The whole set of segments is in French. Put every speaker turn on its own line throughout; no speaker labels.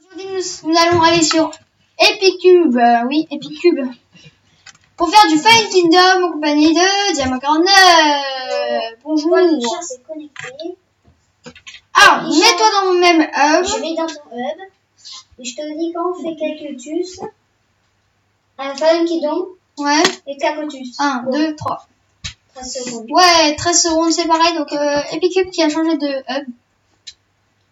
Aujourd'hui, nous allons aller sur Epicube. Oui, Epicube. Pour faire du Fire Kingdom en compagnie de Diamant 49. Bonjour.
C'est connecté.
Alors, mets-toi dans mon même hub.
Je vais dans ton hub. Et je te dis quand on fait Cacotus. Un Fire Kingdom.
Ouais.
Et Cacotus.
1, 2, 3.
13 secondes.
Ouais, 13 secondes, c'est pareil. Donc, Epicube qui a changé de hub.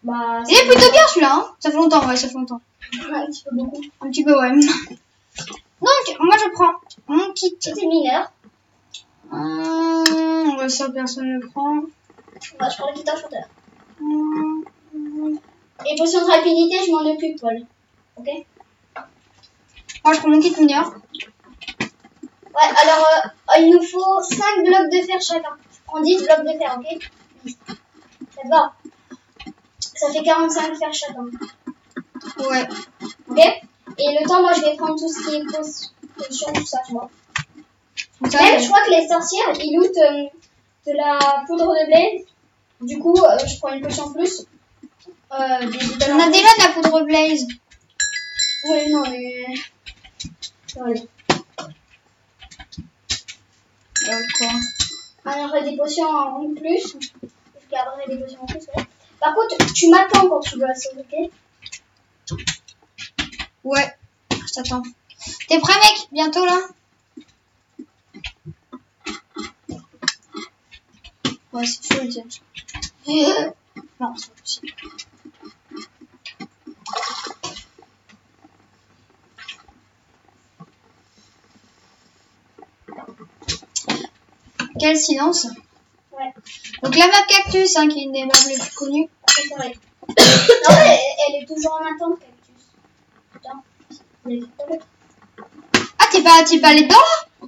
Bah,
Il est plutôt bien celui-là, hein. Ça fait longtemps, ouais, ça fait longtemps.
un petit peu beaucoup.
Un petit peu, ouais. Donc, moi je prends mon kit.
C'était mineur.
Ouais, ça personne ne le prend.
Moi, je prends le kit enchanteur. Et potion de rapidité, je m'en occupe, Paul. Ok?
Moi je prends mon kit mineur.
Ouais, alors, il nous faut 5 blocs de fer chacun. Je prends 10 blocs de fer, ok? 10. Ça te va? Ça fait 45 fer chacun.
Ouais.
Ok? Et le temps, moi, je vais prendre tout ce qui est potion, tout ça, tu vois.
Ça,
Même, je crois que les sorcières, ils lootent de la poudre de blé. Du coup, je prends une potion en plus.
on a déjà de la poudre blaze.
Oui, non, mais... Voilà.
Quoi.
On aurait des potions en plus. Je garderai des potions en plus, ouais. Par contre, tu m'attends quand tu dois sauver, ok?
Ouais, je t'attends. T'es prêt, mec? Bientôt, là? Ouais, c'est chaud, le dire. Non, c'est pas possible. Quel silence.
Ouais.
Donc la map Cactus, hein, qui est une des maps les plus connues.
C'est vrai. Non, mais elle est toujours en attente, Cactus. Putain.
Ah, t'es pas allé dedans, là?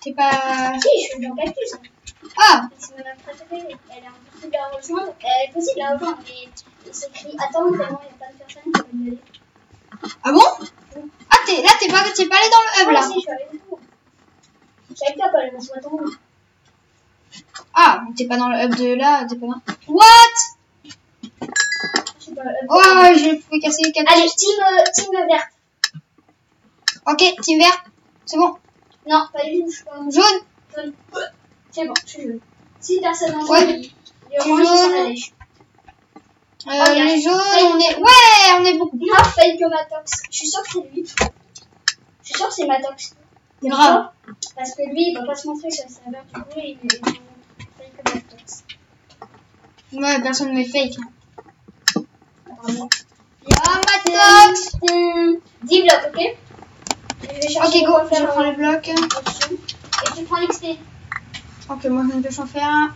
T'es pas...
Si, je suis dans Cactus.
Ah.
C'est ma map préférée. Elle est impossible à rejoindre. Elle est possible à rejoindre, mais il s'écrit attendre tellement il n'y a pas de personne qui peut y aller.
Ah bon? Ah, t'es pas allé dans le hub,
Ah,
là?
si, je suis allée dedans. Je savais pas, Paul, mais je m'attends.
Ah, t'es pas dans le hub de là, t'es pas dans... What?
Je suis pas le hub.
Oh, je pouvais casser les 4.
Allez, team verte.
Ok, team vert. C'est bon.
Non, pas du tout, je suis pas
Jaune.
jaune. C'est bon, je suis jaune. Si personne en
Ouais.
jaune, les oranges, ils sont la lèche.
Les jaunes, on est... Ouais, on est beaucoup.
Moi, Fake Matox. Je suis sûre que c'est lui. Je suis sûre que c'est Matox.
C'est grave.
Parce que lui, il va pas se montrer sur le serveur, du coup, il est Fake Matox.
Ouais, personne ne met fake.
Apparemment.
Ah, Matox.
10 blocs, ok? Je vais chercher
Ok, go,
quoi
je
faire
prends les blocs.
et tu prends l'XP.
Ok, moi je ne peux en faire un.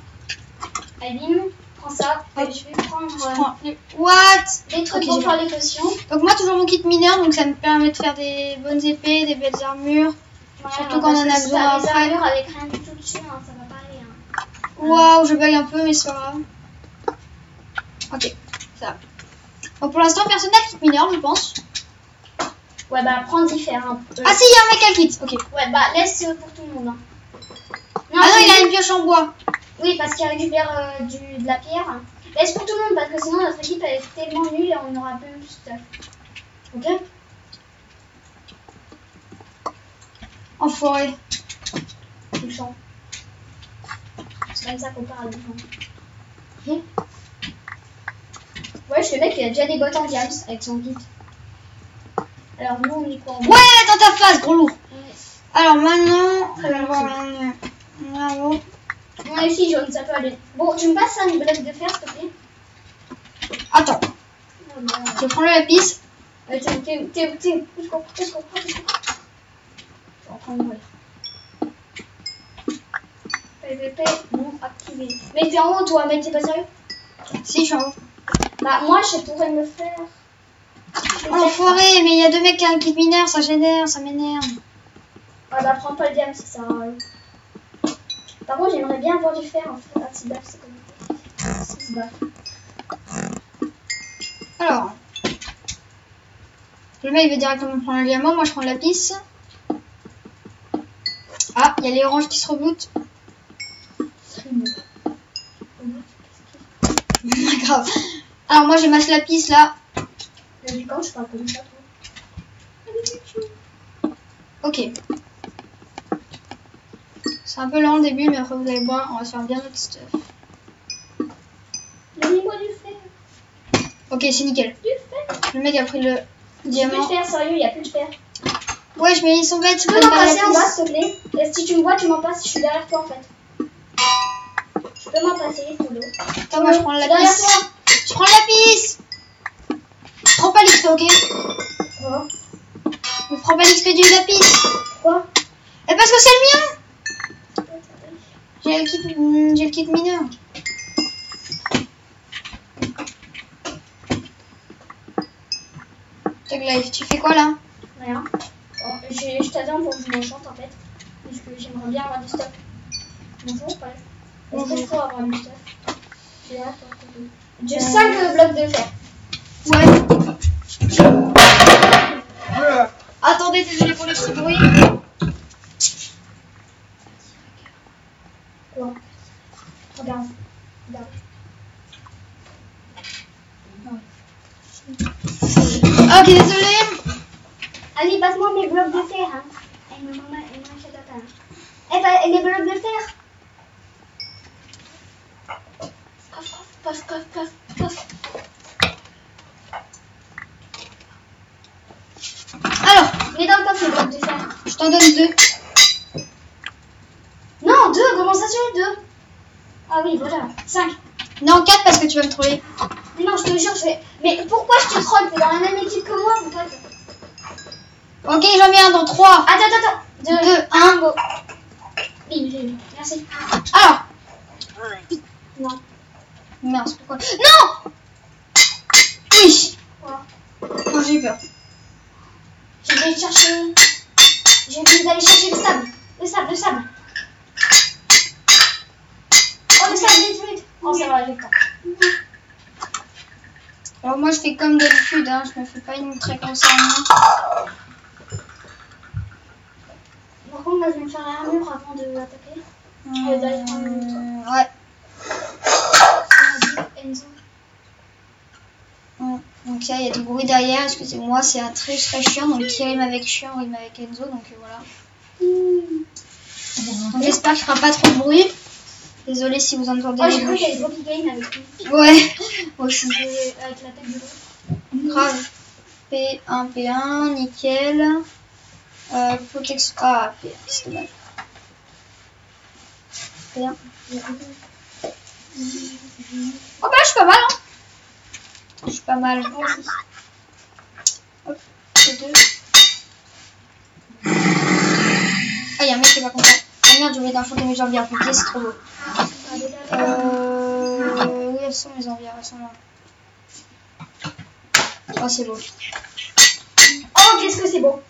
Aline, prends ça.
Hop.
Je vais prendre
Je prends les... What?
des trucs
Ok,
pour
j'ai
faire les potions.
Donc moi toujours mon kit mineur, donc ça me permet de faire des bonnes épées, des belles armures. Surtout quand on en a besoin
Les
après.
armures avec rien du tout dessus, hein, ça va pas aller. Hein.
Waouh, je bug un peu, mais c'est pas grave. Ok, ça va. Donc pour l'instant, personne n'a de kit mineur, je pense.
Ouais, bah prends différents.
Ah si, il y a un mec à kit. Ok.
Ouais, bah laisse pour tout le monde. Hein.
Ah non, il a une pioche en bois.
Oui, parce qu'il récupère de la pierre. Laisse pour tout le monde, parce que sinon notre équipe elle est tellement nulle et on n'aura plus de stuff. Ok?
Enfoiré.
Touchant. C'est comme ça qu'on parle. Ouais, le mec il a déjà des bottes en diams avec son kit. Alors nous on est quoi?
Ouais, dans ta face, gros lourd.
Ouais.
Alors maintenant,
Très bien,
bravo.
On est ici jaune, ça peut aller. Bon, tu me passes un bloc de fer, s'il te plaît?
Attends,
Oh, non.
je prends le lapis.
T'es où? Je comprends. Je suis en train de mourir. PVP non activé. Mais t'es en haut, toi, mec, t'es pas sérieux?
Si, je suis en haut.
Bah, moi, je pourrais me faire.
Enfoiré, mais il y a deux mecs qui ont un kit mineur, ça génère, ça m'énerve.
Ah, bah, prends pas le diam, c'est ça. Par contre, j'aimerais bien avoir du fer en fait. Ah, 6 baffes, c'est comme 6 baffes.
Alors, le mec il va directement prendre le diamant, moi je prends le lapis. Ah, il y a les oranges qui se rebootent. Grave. Alors moi j'ai ma lapis là.
Depuis quand je parle comme ça, toi?
Ok. C'est un peu lent au début, mais après vous allez voir, on va se faire bien notre stuff.
Donnez-moi du fer.
Ok, c'est nickel.
Du fer.
Le mec a pris le
Il n'y a plus
diamant.
de fer, sérieux, il n'y a plus de fer.
Ouais, je mets son vêtement.
Tu peux m'en passer en bas, s'il te plaît? Et si tu me vois, tu m'en passes, je suis derrière toi en fait. Tu peux m'en passer, Polo.
Attends, moi je prends le
Derrière
lapis.
toi.
Je prends le lapis. Je prends pas l'XP, ok?
Quoi?
Je prends pas l'XP du lapis.
Quoi?
Et parce que c'est le mien. J'ai le kit mineur. Tag life, tu fais quoi là?
Rien. Bon, je t'attends pour que je m'enchante en fait. Parce que j'aimerais bien avoir du stuff. Bonjour, bref. Est-ce que je peux avoir du stuff? J'ai hâte, j'ai 5 blocs de fer.
Ouais. Attendez, désolé pour le petit bruit.
Quoi? Regarde. Regarde.
Ok, désolé.
Allez, passe-moi mes blocs de fer. Hein. Et ma maman, elle m'achète à ta. Eh, les blocs de fer. Coffre.
Alors,
Mets dans le coffre les blocs de fer.
je t'en donne 2.
Non, 2, comment ça se fait 2? Ah oui, voilà, 5.
Non, 4 parce que tu vas me troller.
Mais non, je te jure, je vais. Mais pourquoi je te troll? T'es dans la même équipe que moi, mon pote.
Ok, j'en viens dans 3.
Attends. 2, 1, go. Oui, merci.
Alors.
Non.
Mince, pourquoi? Non. Oui.
Quoi?
Non, j'ai eu peur.
Je vais chercher. J'ai envie d'aller chercher le sable. Le sable. Oh, le sable, vite. Oh, ça va, j'ai le temps.
Alors moi je fais comme d'habitude, hein. Je me fais pas une très concernée.
Par contre, là, je vais me faire un mur avant de l'attaquer. D'aller prendre le truc.
Ouais.
Enzo.
Donc là il y a du bruit derrière, excusez-moi, c'est un très chiant. Donc qui rime avec chiant rime avec Enzo, donc voilà. Donc j'espère qu'il fera pas trop de bruit. Désolée si vous entendez
Oh,
les
j'ai cru
bruits.
qu'il y avait Rocky Game avec lui.
Ouais, moi aussi.
Avec la tête de l'autre.
Grave. P1, P1, nickel. Protection. Ah, P1, c'est dommage. P1. Oh bah je suis pas mal, hein. Je suis pas mal. Hop, P2. Ah, il y a un mec qui est pas content. Ah merde, j'ai oublié d'enchanter mes jambières. Ok, c'est trop beau. Oui, elles sont mes jambières, elles sont là. Oh, c'est beau.
Oh, qu'est-ce que c'est beau.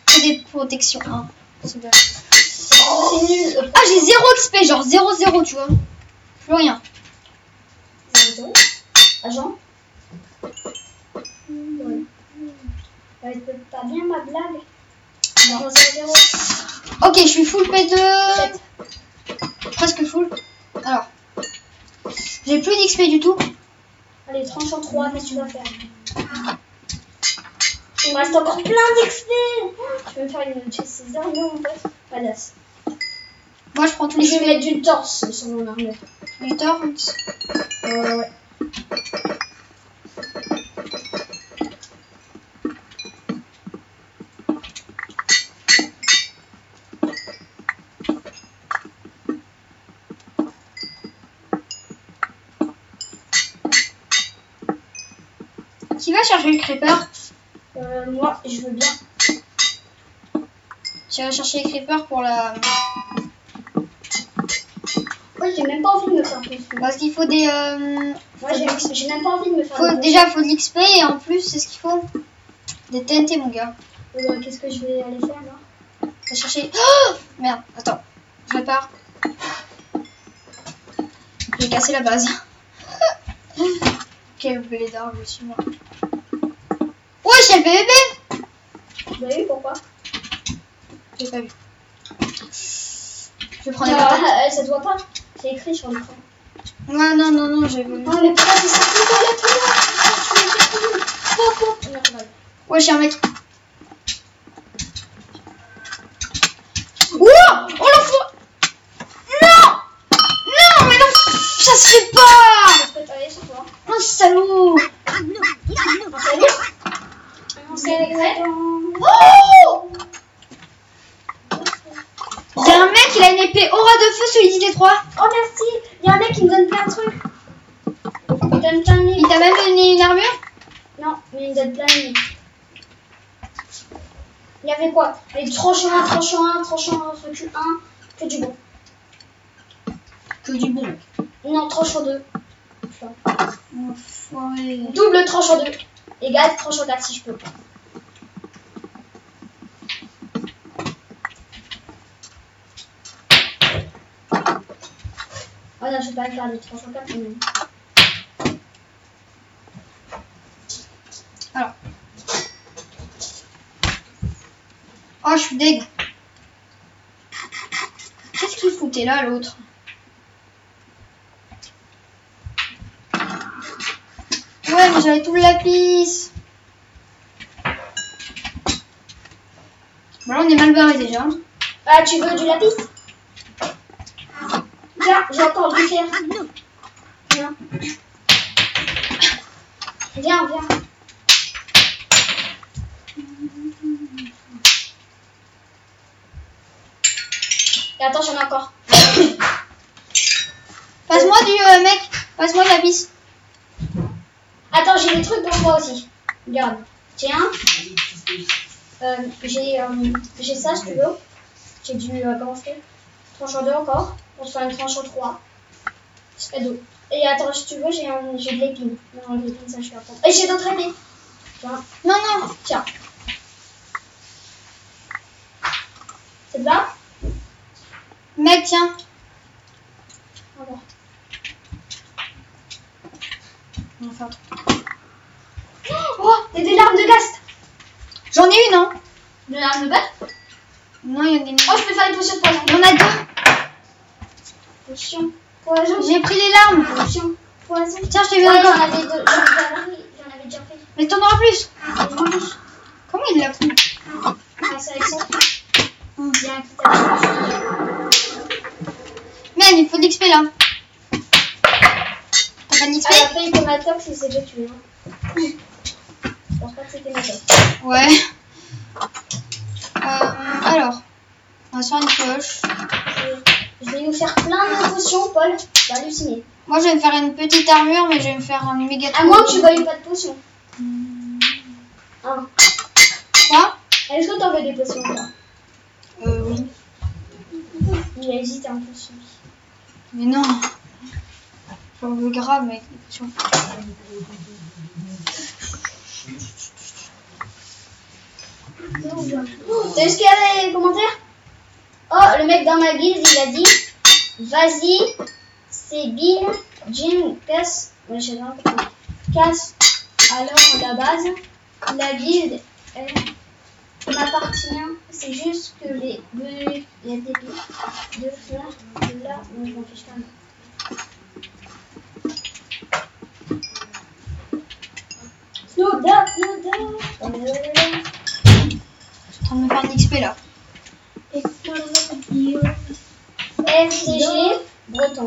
Que des protections, hein. C'est bien.
Oh, c'est nul.
Ah, j'ai 0 XP, genre 0-0, tu vois. Plus rien.
Agent. Ouais. Pas bien ma blague.
Non.
Agent 0.
Ok, je suis full P2.
7.
Presque full. Alors. J'ai plus d'XP du tout.
Allez, tranche en 3, qu'est-ce que tu vas faire? Il me reste encore plein d'XP. Je vais me faire une chest César, non, mon pote. Pas d'as.
Moi, je prends tous
Je
les
vais mettre du torse sur mon armure.
du torse.
Ouais.
Qui va chercher le creeper?
Moi, je veux bien.
J'irai chercher les creepers pour la...
Ouais, j'ai même pas envie de me faire plus.
Parce qu'il faut des...
Moi, j'ai même pas envie de me faire plus.
Déjà, il faut de l'XP et en plus, c'est ce qu'il faut. Des TNT, mon gars.
Qu'est-ce que je vais aller faire, là?
Je vais chercher... Oh merde, attends. Je répare. J'ai cassé la base. Quel blédard, je suis moi. Ouais, j'ai le PVP.
Vous avez vu pourquoi?
J'ai pas vu. Je vais prendre les patates.
Ça te voit pas? C'est écrit sur l'écran.
Ouais, non, j'ai vu.
Non, mais pourquoi c'est ça?
Ouais, je suis un mec. Wow! Oh l'enfoiré! Non! Non, mais non! Ça se fait pas! Oh, salaud! Oh! Il y a un mec, il a une épée aura de feu solidité 3.
Oh merci, il y a un mec qui me donne plein de trucs. Il me donne plein de
Il t'a même donné une armure?
Non, mais il me donne plein de livres. Il y avait quoi? Les tranchant 1, recul 1, que du bon.
Que du bon.
Non, tranchant 2.
Enfoiré.
Double tranchant 2. Égal tranchant 4 si je peux. Oh non, je vais pas le faire les tranchant 4 quand même.
Alors. Oh, je suis deg. Qu'est-ce qu'il foutait là, l'autre? Ouais, mais j'avais tout le lapis. Bon, là, on est mal barré déjà.
Ah, tu veux du lapis? Viens, j'ai encore du fer. Viens. Viens, viens. Et attends, j'en ai encore.
Passe-moi du mec. Passe-moi de lapis.
Attends, j'ai des trucs pour toi aussi. Regarde. Tiens. J'ai ça, si tu veux. J'ai du... comment je fais? Tranchant 2 encore. On se fait une tranchant 3. Et 2. Et attends, si tu veux, j'ai de l'épine. Non, l'épine, ça, je vais apprendre. Et j'ai d'autres épines. Tiens.
Non, non.
Tiens. C'est là?
Mec, tiens.
Au revoir.
Enfin.
Oh, t'as des larmes de gast.
J'en ai une, hein.
De larmes de bête?
Non, il y en a une.
Oh, je peux faire une potion de poison.
Il y en a deux.
Potion. Poison.
J'ai pris les larmes.
Potion. Poison.
Tiens, je t'ai vu
Ouais,
encore.
j'en avais deux. J'en avais déjà pris.
Mais t'en auras plus.
En plus.
Comment il l'a pris?
Ah, c'est avec ça. Bien, quitte à
Man, il faut de l'XP là. T'as pas d'XP?
elle a fait une Matox, il s'est déjà tué. Hein. Je pense pas que c'était Matox.
Ouais. Alors, on va se faire une cloche.
Je vais nous faire plein de potions, Paul. Tu vas halluciner.
Moi, je vais me faire une petite armure, mais je vais me faire un méga.
À moins que tu veuilles pas de potions. Hein.
Quoi?
Est-ce que t'en veux des potions, toi?
Oui.
Il a hésité en potions.
Mais non. J'en veux grave, mec.
T'as vu ce qu'il y a dans les commentaires? Oh, le mec dans ma guilde, il a dit vas-y, c'est Bill, Jim, casse. Ouais, je sais pas. Casse. Alors, la base, la guilde, elle m'appartient. C'est juste que les deux, il y a des billes de fleurs là. Moi, je m'en fiche quand même. Snoop Dogg, Snoop Dogg.
Je suis en train de me faire une XP là.
FCG breton.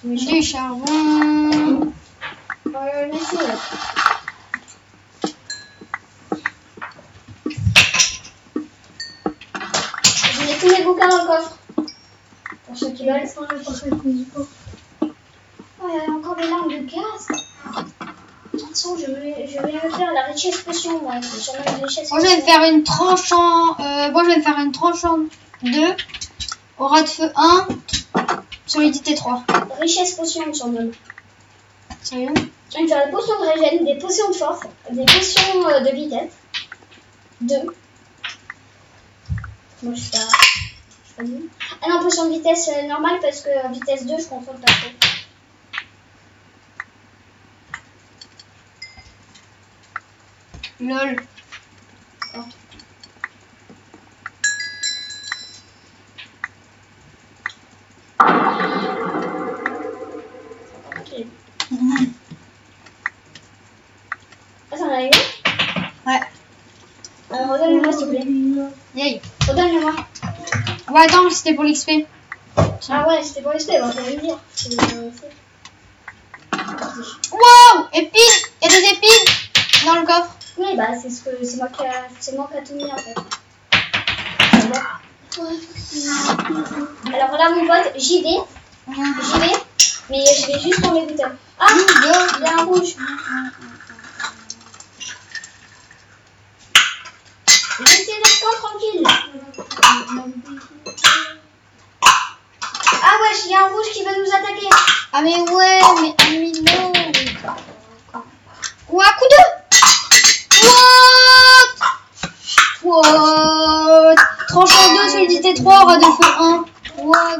Du charbon.
Monsieur. Je mets tous mes bouquins dans le coffre. Pour ceux qui veulent. Oh, il y a encore des larmes de gaz. Attention, je vais me faire la richesse potion, moi.
Moi, je vais me faire une tranchant. Moi, je vais me faire une tranchant 2. Aura de feu 1. Solidité 3.
Richesse potion, on s'en donne.
Sérieux?
Je vais me faire des potions de régène, des potions de force, des potions de vitesse. 2. Moi, je sais pas. Ah non, potion de vitesse normale parce que vitesse 2, je contrôle pas trop.
Lol.
Oh. Redonne-le-moi s'il te plaît.
Yay.
Redonne-le-moi.
Ouais, attends, c'était pour l'XP.
Ah ouais, c'était pour les spé, on va le dire.
Wow, épines. Il y a des épines dans le coffre.
Oui, bah c'est moi qui a tout mis en fait. Alors là mon pote, j'y vais, mais je vais juste pour mes boutons. Ah, il y a un rouge. Je vais essayer d'être tranquille. Ah ouais, il y a un rouge qui veut nous attaquer.
Ah mais ouais, mais non. Ouah, coup de. What? Tranchant 2, solidité 3, ras de feu 1. What?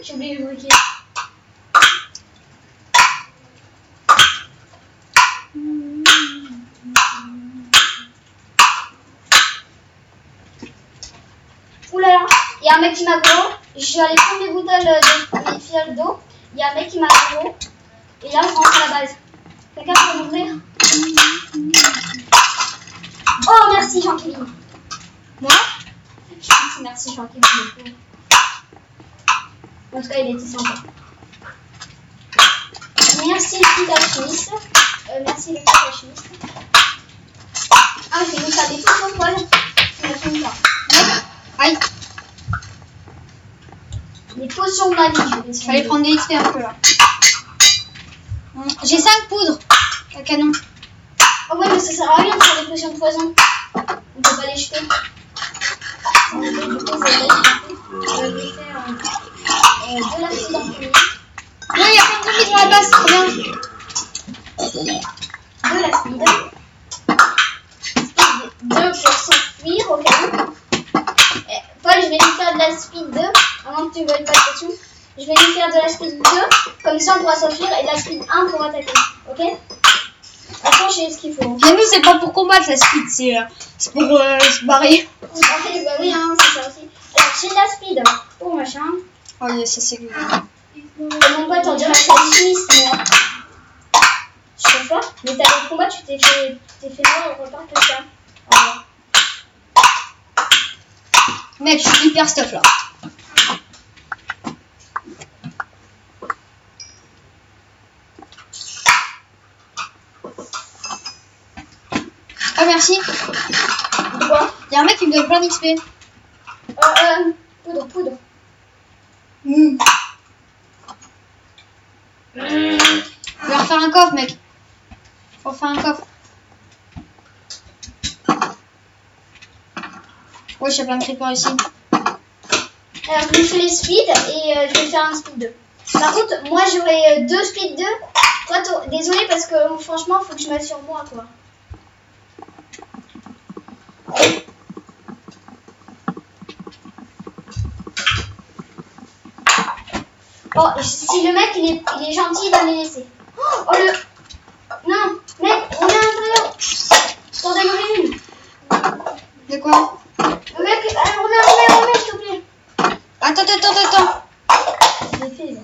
J'ai oublié le briquet. Oulala, il y a un mec qui m'a gros. Je suis allée prendre mes bouteilles de fioles d'eau. Il y a un mec qui m'a gros. Et là, je rentre à la base. Quelqu'un peut m'ouvrir? Oh, merci Jean-Kévin.
Moi?
Je dis merci Jean-Kévin. En tout cas, il était sympa. Merci le petit alchimiste. Merci le petit alchimiste. Ah, je vais nous faire des potions folles. Ça m'a fait une part.
Aïe,
Les potions de magie, je vais les
fallait prendre des XP un peu là. J'ai 5 poudres. Un canon.
Oh ouais, mais ça sert à rien de faire des potions de poison. On peut pas les jeter. Du coup, je vais faire de l'acide en premier.
Non, il y a plein de zombies dans la base, c'est trop bien.
De l'acide. Speed 2 pour s'enfuir au cas où. Paul, je vais lui faire de la speed 2 avant que tu veuilles pas de potion. Je vais lui faire de la speed 2, comme ça on pourra s'enfuir, et de la speed 1 pour attaquer. Ok? Attends, j'ai ce qu'il faut.
Mais nous, c'est pas pour combattre la speed, c'est pour se barrer.
Bah oui, hein, c'est ça aussi. Alors, j'ai de la speed pour machin.
Oh, yes, ça c'est cool.
Mon pote, on dirait que c'est chimiste, moi. Je sais pas, mais t'as le combat, tu t'es fait mal au repas que ça. Alors.
Mec, je suis hyper stuff là. Ah, merci.
Quoi?
Il y a un mec qui me donne plein d'XP.
Poudre.
Je vais refaire un coffre, mec. Faut refaire un coffre. Ouais, j'ai plein de creepers ici.
Alors, je fais les speed et je vais faire un speed 2. Par contre, moi j'aurai 2 speed 2. Toi, désolé parce que franchement, faut que je mette sur moi quoi. Oh, si le mec il est gentil, il va me les laisser. Oh le. Non, mec, on est à l'intérieur. T'en as une.
De quoi?
Le mec, on est à l'intérieur, s'il te plaît.
Attends.
J'ai fait là.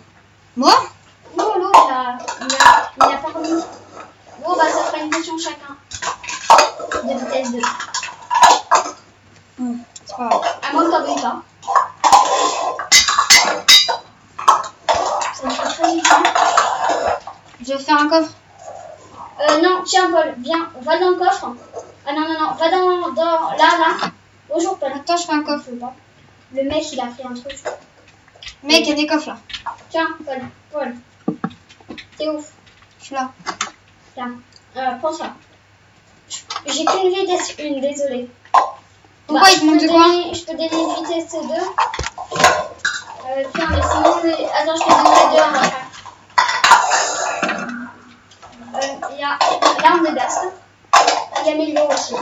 Moi?
Non, l'autre là, il a pas remis. Bon, bah ça fera une potion chacun. De vitesse 2.
C'est pas grave.
À moins que t'en veuilles pas. Ça me fait très vite.
Je vais faire un coffre.
Non, tiens Paul, viens, va dans le coffre. Ah non, va dans là. Bonjour Paul.
Attends, je fais un coffre.
Je veux pas. Le mec il a pris un truc.
Mec, il y a des coffres là.
Tiens Paul. T'es ouf.
Je suis là.
Tiens, prends ça. J'ai qu'une vitesse 1, désolé.
Pourquoi il te manque de quoi?
Je peux donner une vitesse 2. Tiens, mais sinon, attends, je te donnerai 2 après. Il y a l'arme de Gast. Il y a Melio aussi.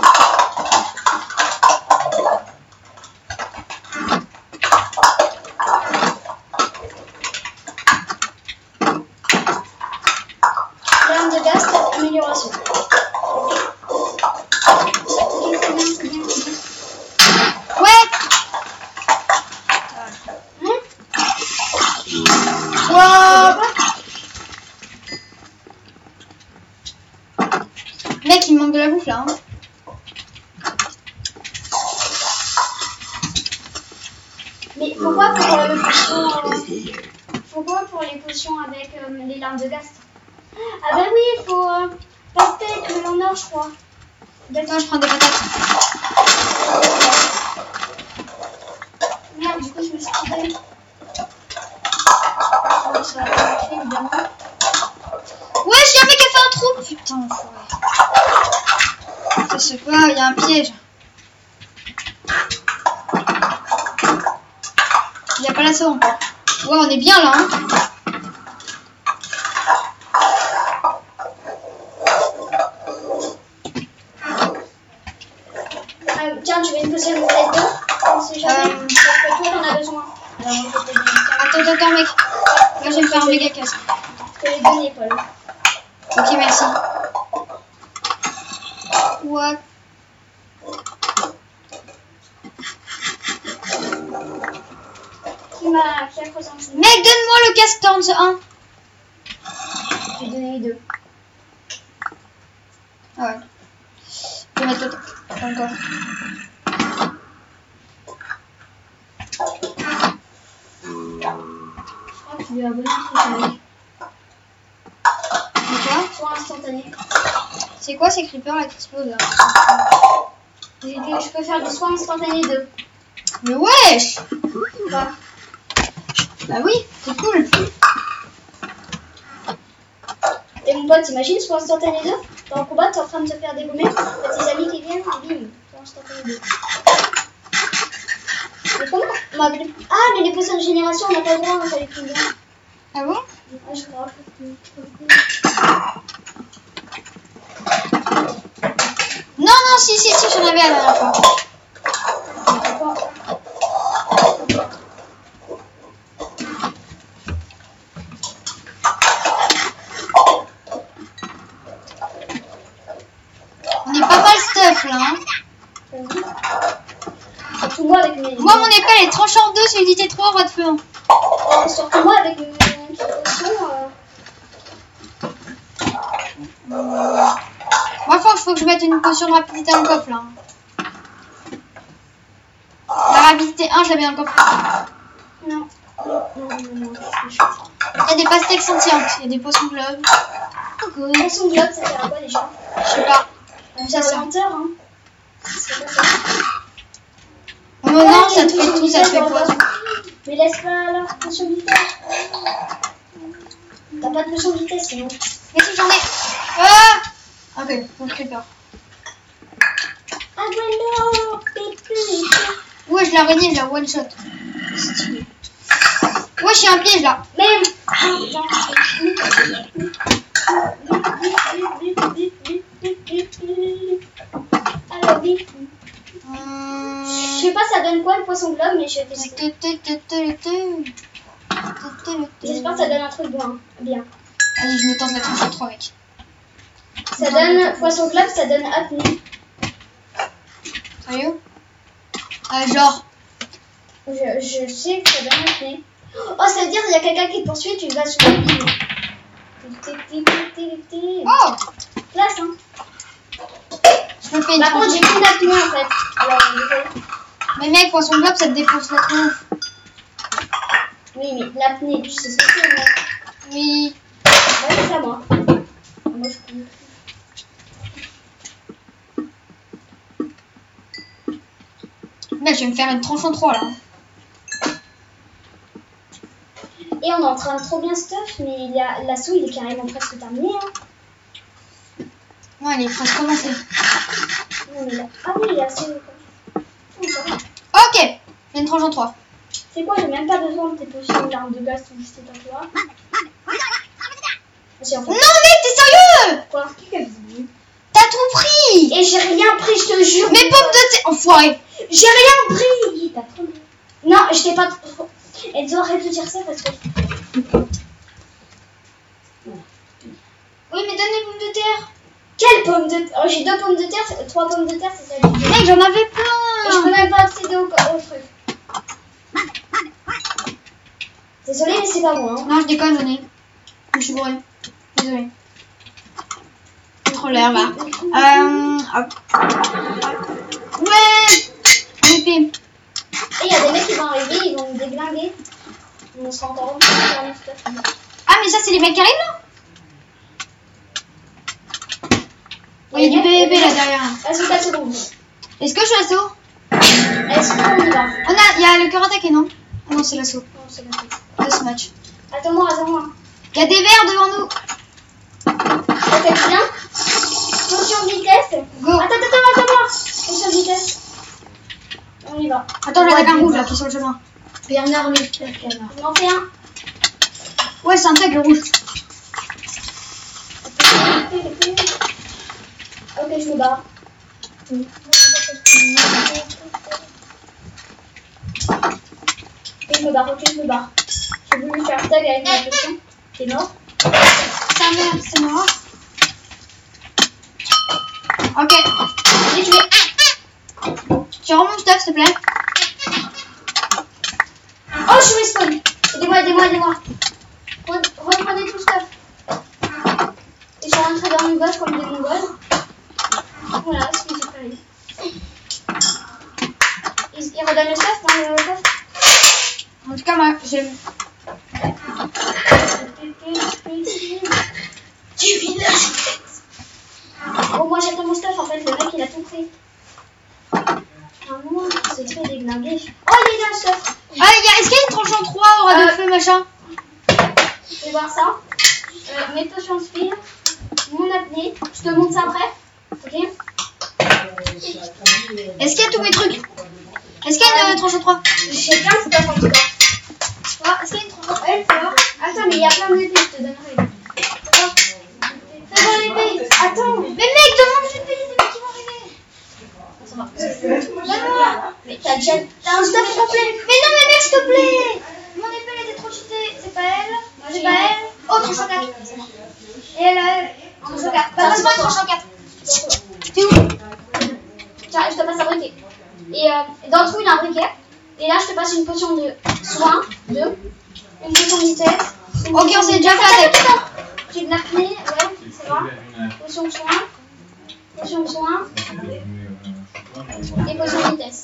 L'arme de Gast, amélioration.
Ouais. Wow. Mec, il me manque de la bouffe là. Hein.
Mais pourquoi pour les potions avec les larmes de gaz? Ah bah oui, il faut pastèque, melon or, je crois.
D'accord, je prends des patates.
Merde, du coup, je me suis trompée. Oh, ça va pas marcher, évidemment.
Ouais, j'ai un mec qui a fait un trou. Putain, enfoiré. Je sais pas, il y a un piège. Il n'y a pas la sauce encore. Ouais, on est bien là. Hein.
Tiens, tu veux une potion de tête d'eau? On sait jamais. Parce que toi, t'en as besoin. Alors, je vais te donner.
Attends, mec. Là, je vais me faire un méga casse.
Je te les donner, Paul.
Ok, merci. What?
Qui a creusé un chemin?
Mec, donne-moi le casque Turns 1.
Je vais donner les deux.
Ah ouais. Je vais mettre l'autre. Encore.
Je crois que tu lui as donné un truc avec.
C'est quoi?
Soit instantané.
C'est quoi ces creepers là qui explosent là?
Je peux faire du soin instantané 2.
Mais wesh!
Bah.
Bah oui, c'est cool.
Et mon pote, t'imagines, soin instantané 2? T'es en combat, t'es en train de te faire dégommer. T'as tes amis qui viennent, et bim, soin instantané 2. Mais comment? Ah, mais les potions de génération, on n'a pas le droit, on fallait plus bien.
Ah bon?
Ah, je crois.
Non, si, j'en avais la dernière fois. On est pas mal stuff là. Hein.
Surtout moi avec mes.
Moi, mon épée elle est tranchée en 2, c'est unité 3, roi de feu. Hein.
Surtout moi avec mes potions.
Moi, faut que je mette une potion de rapidité dans le coffre là. La rapidité 1, je la mets dans le coffre.
Non.
Il y a des pastèques scintillantes, il y a des potions globe.
Potion globe, ça fait à quoi déjà?
Je sais pas.
Ça c'est lenteur, hein. C'est pas ça.
Oh non, ça te fait tout, ça te fait quoi?
Mais laisse pas la potion de vitesse. T'as pas de potion de vitesse sinon.
Mais si j'en ai. Ah! Ok, mon creeper. Ouais, je l'ai araignée, je la one shot. Stylé. Ouais, je suis un piège là.
Même. Alors vite. Je sais pas ça donne quoi le poisson globe, mais je vais tester. J'espère que ça donne un truc bien.
Allez, je me tente la tranche à 3 mec.
Ça donne poisson globe, ça donne apnée.
Sérieux? Genre.
Je sais que ça donne apnée. Oh, ça veut dire qu'il y a quelqu'un qui te poursuit et tu vas sur le lit.
Oh!
Classe, hein.
Je me fais une
Par contre, j'ai plus d'apnée en fait. Alors,
mais mec, poisson globe, ça te défonce la tronche.
oui, mais l'apnée, tu sais ce que c'est, moi.
Oui.
Ouais, c'est à moi. Moi, je connais.
Là, je vais me faire une tranche en 3 là.
Et on est en train de trop bien stuff, mais l'assaut il est carrément presque terminé. Hein.
Non, il est presque commencé.
Non, mais là... Ah oui, il est assez.
Ok, j'ai une tranche en 3.
C'est quoi, j'ai même pas besoin de tes potions d'armes de gaz, tout c'est à toi. En fait...
Non, mec, t'es sérieux?
Quoi? Qui a dit?
T'as tout pris.
Et j'ai rien pris, je te jure.
Mes pommes de terre, enfoiré.
J'ai rien pris. T'as trop. Non, je t'ai pas trop. Elle doit arrêter de dire ça parce que.
Oui, mais donne les pommes de terre.
Quelle pomme de terre? Oh, j'ai 2 pommes de terre, 3 pommes de terre, c'est ça.
Mec, j'en avais
Et je peux
plein.
même pas accéder au truc. Désolé, mais c'est pas bon. Hein.
Non, je déconne, j'en ai. Je suis bourrée. Désolé. Trop l'air là. Hop. Ouais. En épée.
Et il y a des mecs qui vont arriver, ils vont me déglinguer. On sera encore faire notre stuff.
Ah, mais ça, c'est les mecs qui arrivent là? Il y a du PVP là derrière.
Est-ce que t'as seconde?
Est-ce que je suis l'assaut?
Est-ce qu'on y va?
Il y a le cœur attaqué, non? Ah non, c'est l'assaut.
Non, c'est bon.
De ce match.
Attends-moi.
Il y a des verres devant nous.
Ok, bien. Attention vitesse.
Go.
Attends-moi. Attention vitesse. On y va.
Attends, j'attaque un rouge là qui est sur le chemin.
Bernard le canard. On en fait un.
Ouais, c'est un tag le rouge.
Ok, je me barre. Ok, je me barre. J'ai voulu faire tag avec ma question. T'es mort?
Ta mère, c'est mort. Ok.
J'ai tué.
Tu rends mon stuff, s'il te plaît.
Oh, je suis respawn. Aidez-moi. Reprenez tout le stuff. Ils sont rentrés dans une botte comme des mongols. Voilà ce qu'ils ont fait. Ils redonnent le stuff, le stuff.
En tout cas, moi, j'aime.
Du village. Oh, moi j'attends mon stuff en fait, le mec il a tout pris. Ah moi, c'est fait déglinguer. Oh, il est là le stuff.
Ah, est-ce qu'il y a une tranchant 3 aura de feu, machin?
Je vais voir ça. Mes potions de speed. Mon apnée. Je te montre ça après. Ok.
Est-ce qu'il y a tous mes trucs? Est-ce qu'il y a une tranchant 3?
J'ai plein de stuff en tout cas.
Ah, est-ce qu'il y a une tranchant 3?
Attends, mais il y a plein d'épées, je te donnerai. Fais-moi l'épée. Attends.
Mais mec, demande une épée, des mecs qui vont arriver.
Ça va. Donne-moi. Mais t'as un stuff complet.
Mais non, mais mec, s'il te plaît. Mon épée, elle était trop cheatée. C'est pas elle. C'est pas elle. Oh, tranchant 4. Et elle, tranchant 4. Bah, passe-moi une tranchant 4. T'es où?
Tiens, je te passe un briquet. Et dans le trou, il y a un briquet. Et là, je te passe une potion de soin. Une potion de vitesse.
Ok, on s'est déjà fait attaquer.
J'ai de l'apnée, ouais, c'est vrai. Potion de soin. Et potion de vitesse.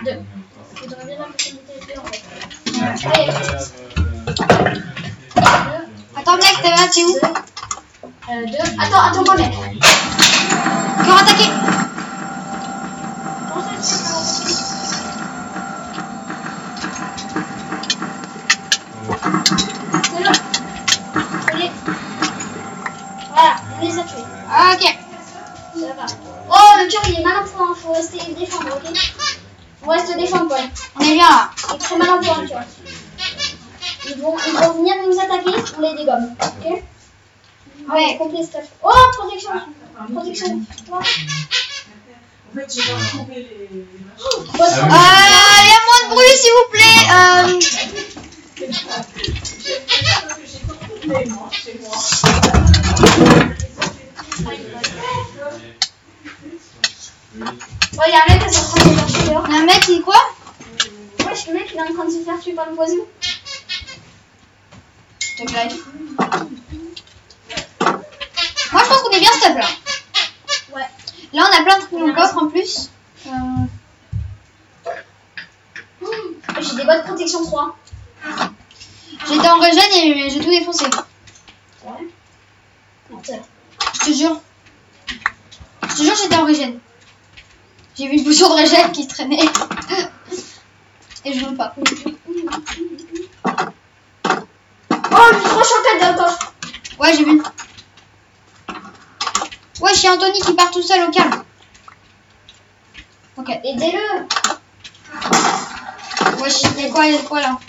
2. Je devrais bien la potion de vitesse 2 en fait.
Attends, mec, t'es où?
2. Attends-moi, mec.
Cœur attaqué.
C'est là. Voilà, on les a tués.
Ok.
Ça va. Oh, le cœur il est malin point, faut rester défendre, ok? On reste défendre, Paul.
On est bien là.
Il est très malin point, le cœur. Ils vont venir nous attaquer, on les dégomme, ok?
Ouais.
Complet stuff. Oh, protection. Toi.
En fait, j'ai pas trouvé les.
Il y a moins de bruit, s'il vous plaît.
J'ai moi, chez moi.
Oh, il y a un mec qui est en train de se faire tuer dehors.
Il y a un mec qui quoi?
Wesh, le mec il est en train de se faire tuer par le poison.
S'il te plaît. Moi, je pense qu'on est bien stable là.
Ouais.
Là, on a plein de trucs dans le coffre en plus.
J'ai des bottes protection 3.
J'étais en régène et j'ai tout défoncé.
Ouais. Non, c'est vrai.
Je te jure, j'étais en régène. J'ai vu une potion de régène qui traînait. Et je veux pas.
Oh, j'ai trop chanté dans le coffre.
Ouais, j'ai vu. Ouais, chez Anthony qui part tout seul au calme. Ok.
Aidez-le.
Ouais, il y a quoi là?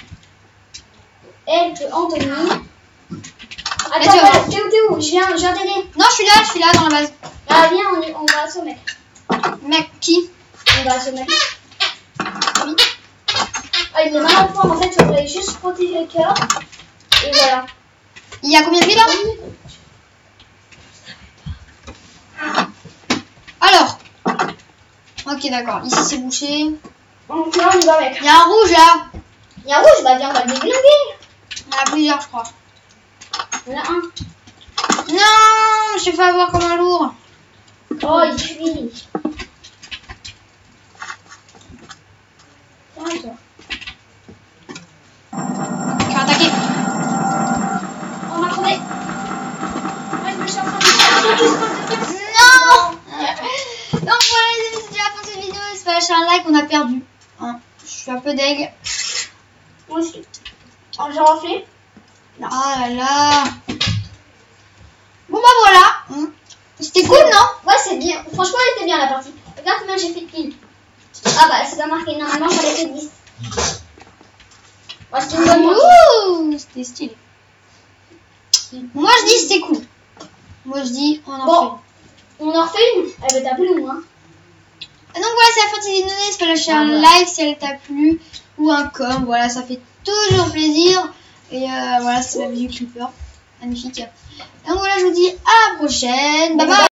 Help Anthony.
Vas-y,
Attends,
on va.
t'es où? Je viens t'aider.
Non, je suis là dans la base.
Ah, viens, on va à ce mec.
Mec, qui?
On va à ce mec. Ah, il est malin point. En fait, il faudrait juste protéger le cœur. Et voilà.
Il y a combien de vie là? Alors. Ok, d'accord. Ici, c'est bouché.
Donc là, on y va, mec.
Il y a un rouge là.
Il y a un rouge, bah viens, on va le déglinguer.
Il y en a plusieurs, je crois.
Il y en a un.
Non, je suis fait avoir comme un lourd.
Oh, il fuit. Tiens, toi.
Je vais attaquer.
On m'a trouvé. Ouais, je me suis en train de...
Non. Donc voilà les amis, c'est déjà la fin de cette vidéo. N'hésitez pas à lâcher un like, on a perdu. Hein, je suis un peu deg.
Moi aussi. Oh, j'ai refait.
Ah là là. Bon bah voilà. C'était cool, non?
Ouais, c'est bien. Franchement, elle était bien la partie. Regarde combien j'ai fait de kills. Ah bah, c'est pas marqué. Normalement, j'en ai fait 10. Ouais, c'était une bonne partie.
Ouh, c'était stylé. Moi je dis c'était cool. Moi je dis on en
Bon.
fait.
On en refait une. Elle va t'appeler ou moins.
Donc voilà, c'est la fin de cette vidéo. N'hésite pas à lâcher un
Voilà.
like si elle t'a plu ou un com. Voilà, ça fait toujours plaisir. Et voilà, c'est la musique Creeper. Magnifique. Donc voilà, je vous dis à la prochaine. Bye bye.